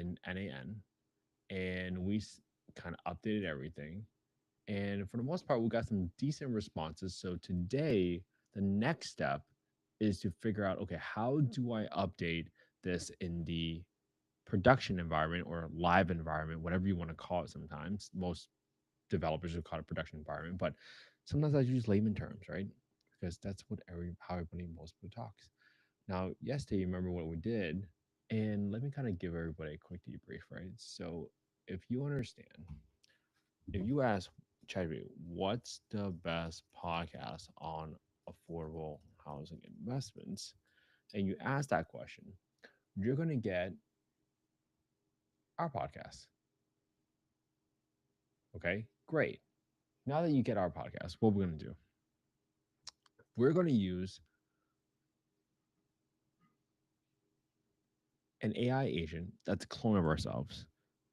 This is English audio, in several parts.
in N8N, and we kind of updated everything. And for the most part, we got some decent responses. So today, the next step is to figure out, okay, how do I update this in the production environment or live environment, whatever you want to call it. Sometimes most developers would call it production environment, but sometimes I use layman terms, right? Because that's what how everybody most people talks. Now, yesterday, you remember what we did, and let me kind of give everybody a quick debrief, right? So, if you understand, if you ask ChatGPT, what's the best podcast on affordable housing investments, and you ask that question, you're going to get our podcast. Okay, great. Now that you get our podcast, what we're going to do, we're going to use an AI agent that's a clone of ourselves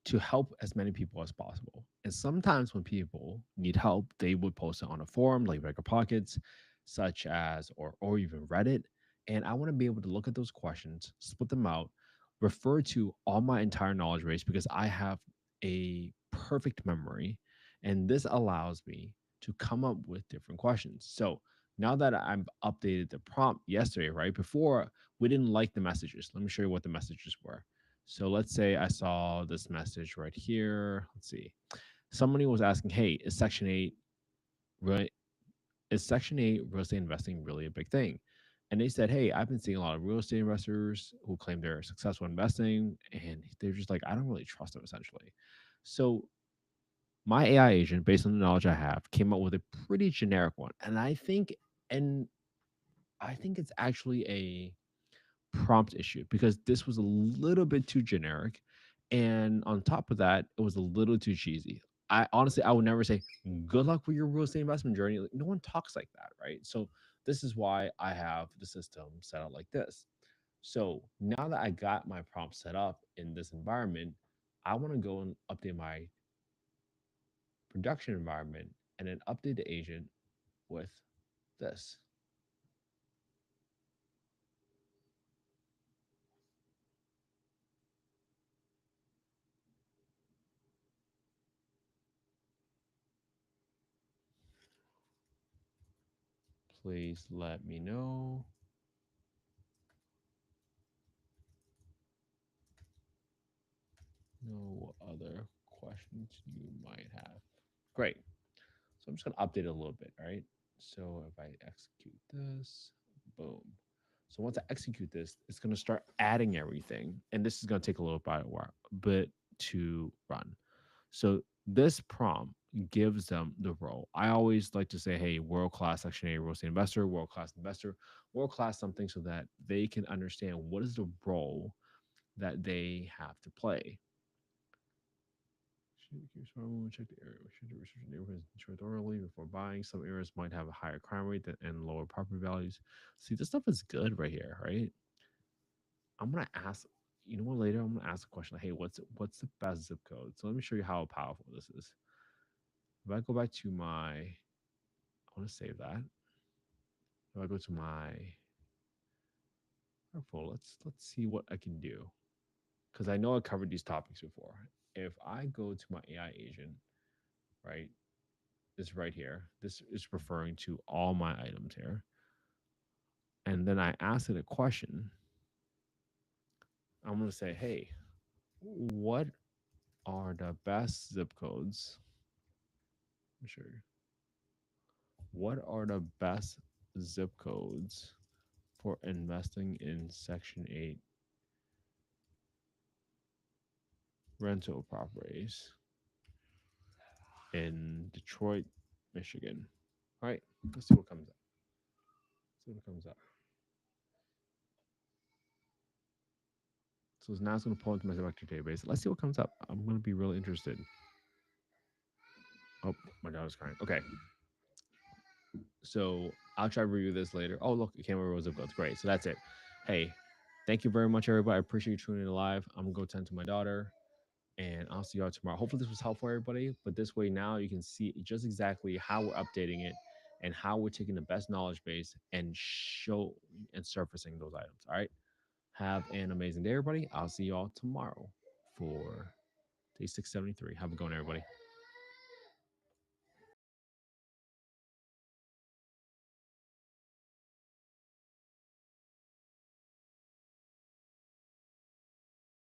to help as many people as possible. And sometimes when people need help, they would post it on a forum like Biggerpockets, such as or even Reddit. And I want to be able to look at those questions, split them out, refer to all my entire knowledge base because I have a perfect memory. And this allows me to come up with different questions. So now that I've updated the prompt yesterday, right? Before we didn't like the messages. Let me show you what the messages were. So let's say I saw this message right here. Let's see. Somebody was asking, "Hey, really is Section 8 real estate investing really a big thing?" And they said, "Hey, I've been seeing a lot of real estate investors who claim they're successful investing, and they're just like, I don't really trust them essentially." So my AI agent, based on the knowledge I have, came up with a pretty generic one, and I think it's actually a prompt issue because this was a little bit too generic. And on top of that, it was a little too cheesy. I honestly, I would never say, good luck with your real estate investment journey. Like, no one talks like that, right? So, this is why I have the system set up like this. So, now that I got my prompt set up in this environment, I want to go and update my production environment and then update the agent with this. Please let me know no other questions you might have. Great. So I'm just going to update it a little bit. All right. So if I execute this, boom. So once I execute this, it's going to start adding everything. And this is going to take a little bit to run. So this prompt gives them the role. I always like to say, hey, world class Section A real estate investor, world class something so that they can understand what is the role that they have to play. Check the area. Should research neighborhoods thoroughly before buying. Some areas might have a higher crime rate and lower property values. See, this stuff is good right here, right? I'm gonna ask. You know what? Later, I'm gonna ask a question like, "Hey, what's the best zip code?" So let me show you how powerful this is. If I go back to I want to save that. If I go to my powerful, let's see what I can do because I know I covered these topics before. If I go to my AI agent, right, this right here. This is referring to all my items here. And then I ask it a question. I'm going to say, hey, what are the best zip codes? Sure. What are the best zip codes for investing in Section 8 rental properties in Detroit, Michigan? All right, let's see what comes up. Let's see what comes up. So now it's going to pull into my vector database. Let's see what comes up. I'm going to be really interested. Oh, my daughter's crying. Okay. So I'll try to review this later. Oh, look, it came over zip codes. Great. So that's it. Hey, thank you very much, everybody. I appreciate you tuning in live. I'm going to go tend to my daughter and I'll see y'all tomorrow. Hopefully, this was helpful for everybody. But this way, now you can see just exactly how we're updating it and how we're taking the best knowledge base and show and surfacing those items. All right. Have an amazing day, everybody. I'll see y'all tomorrow. for day 673. Have a good one, everybody.